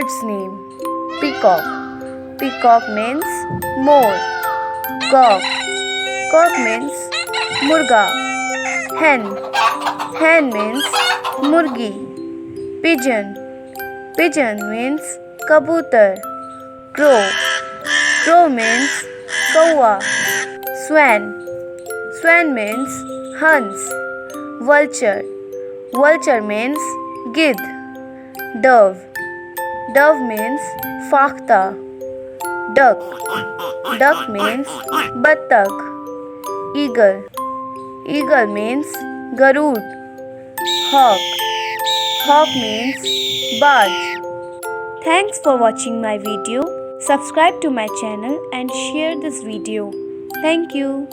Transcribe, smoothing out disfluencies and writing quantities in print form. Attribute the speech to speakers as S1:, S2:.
S1: Bird's name. Peacock. Peacock means more. Cock. Cock means murga. Hen. Hen means murgi. Pigeon. Pigeon means kabutar. Crow. Crow means kawa. Swan. Swan means hans. Vulture. Vulture means gid. Dove. Dove means fakhta. Duck. Duck means battak. Eagle. Eagle means garud. Hawk. Hawk means barge. Thanks for watching my video. Subscribe to my channel and share this video. Thank you.